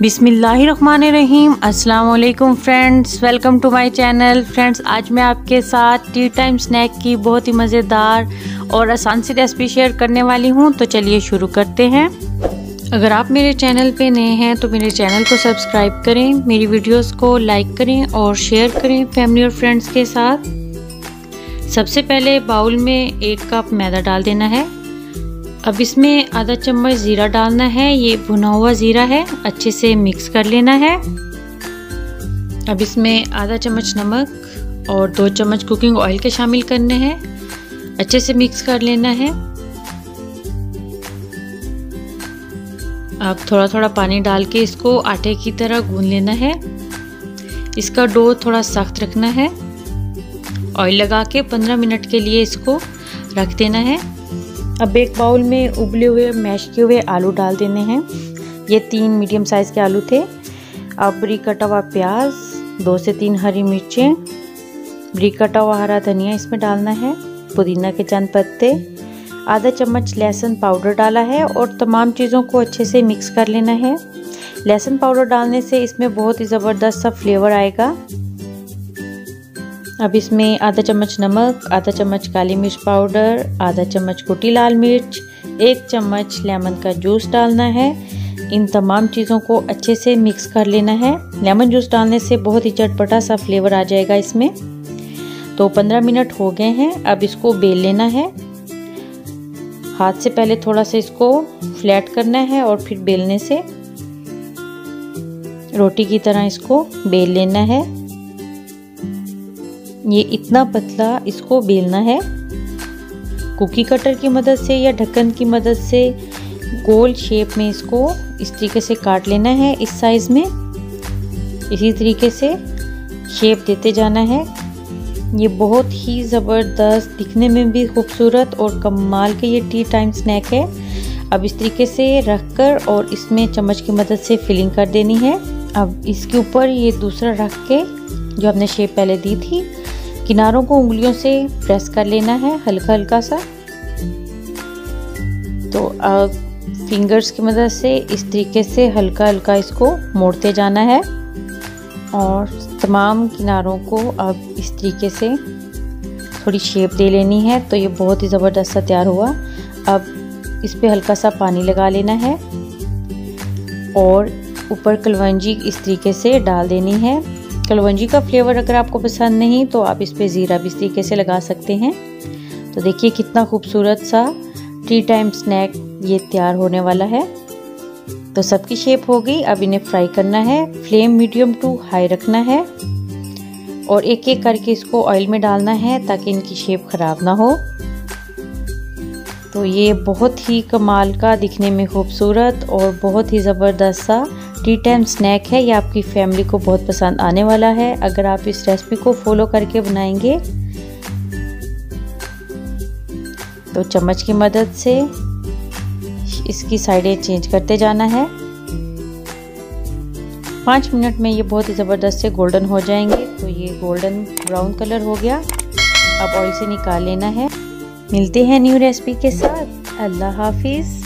बिस्मिल्लाहिर्रहमानिर्रहीम। अस्सलाम वालेकुम friends, welcome to my channel. Friends, आज मैं आपके साथ टी टाइम स्नैक की बहुत ही मज़ेदार और आसान सी रेसिपी शेयर करने वाली हूं। तो चलिए शुरू करते हैं। अगर आप मेरे चैनल पे नए हैं तो मेरे चैनल को सब्सक्राइब करें, मेरी वीडियोस को लाइक करें और शेयर करें फैमिली और फ्रेंड्स के साथ। सबसे पहले बाउल में 1 कप मैदा डाल देना है। अब इसमें आधा चम्मच ज़ीरा डालना है। ये भुना हुआ ज़ीरा है, अच्छे से मिक्स कर लेना है। अब इसमें आधा चम्मच नमक और 2 चम्मच कुकिंग ऑयल के शामिल करने हैं, अच्छे से मिक्स कर लेना है। अब थोड़ा थोड़ा पानी डाल के इसको आटे की तरह गूंद लेना है। इसका डो थोड़ा सख्त रखना है। ऑयल लगा के 15 मिनट के लिए इसको रख देना है। अब एक बाउल में उबले हुए मैश किए हुए आलू डाल देने हैं। ये 3 मीडियम साइज़ के आलू थे। अब बारीक कटा हुआ प्याज, 2 से 3 हरी मिर्चें, बारीक कटा हुआ हरा धनिया इसमें डालना है, पुदीना के चंद पत्ते, आधा चम्मच लहसुन पाउडर डाला है और तमाम चीज़ों को अच्छे से मिक्स कर लेना है। लहसुन पाउडर डालने से इसमें बहुत ही ज़बरदस्त सा फ्लेवर आएगा। अब इसमें आधा चम्मच नमक, आधा चम्मच काली मिर्च पाउडर, आधा चम्मच कुटी लाल मिर्च, 1 चम्मच लेमन का जूस डालना है। इन तमाम चीज़ों को अच्छे से मिक्स कर लेना है। लेमन जूस डालने से बहुत ही चटपटा सा फ्लेवर आ जाएगा इसमें। तो 15 मिनट हो गए हैं। अब इसको बेल लेना है। हाथ से पहले थोड़ा सा इसको फ्लैट करना है और फिर बेलने से रोटी की तरह इसको बेल लेना है। ये इतना पतला इसको बेलना है। कुकी कटर की मदद से या ढक्कन की मदद से गोल शेप में इसको इस तरीके से काट लेना है। इस साइज़ में इसी तरीके से शेप देते जाना है। ये बहुत ही ज़बरदस्त, दिखने में भी खूबसूरत और कमाल के ये टी टाइम स्नैक है। अब इस तरीके से रखकर और इसमें चम्मच की मदद से फिलिंग कर देनी है। अब इसके ऊपर ये दूसरा रख के जो हमने शेप पहले दी थी, किनारों को उंगलियों से प्रेस कर लेना है हल्का हल्का सा। तो अब फिंगर्स की मदद से इस तरीके से हल्का हल्का इसको मोड़ते जाना है और तमाम किनारों को अब इस तरीके से थोड़ी शेप दे लेनी है। तो ये बहुत ही ज़बरदस्त सा तैयार हुआ। अब इस पे हल्का सा पानी लगा लेना है और ऊपर कलवंजी इस तरीके से डाल देनी है। कलवंजी का फ्लेवर अगर आपको पसंद नहीं तो आप इस पे ज़ीरा भी इस तरीके से लगा सकते हैं। तो देखिए कितना खूबसूरत सा टी टाइम स्नैक ये तैयार होने वाला है। तो सबकी शेप हो गई। अब इन्हें फ्राई करना है। फ्लेम मीडियम टू हाई रखना है और एक एक करके इसको ऑयल में डालना है ताकि इनकी शेप ख़राब ना हो। तो ये बहुत ही कमाल का, दिखने में खूबसूरत और बहुत ही ज़बरदस्त सा टी टाइम स्नैक है। ये आपकी फैमिली को बहुत पसंद आने वाला है अगर आप इस रेसिपी को फॉलो करके बनाएंगे। तो चम्मच की मदद से इसकी साइडें चेंज करते जाना है। 5 मिनट में ये बहुत ही ज़बरदस्त से गोल्डन हो जाएंगे। तो ये गोल्डन ब्राउन कलर हो गया। अब ऑयल से निकाल लेना है। मिलते हैं न्यू रेसिपी के साथ। अल्लाह हाफिज़।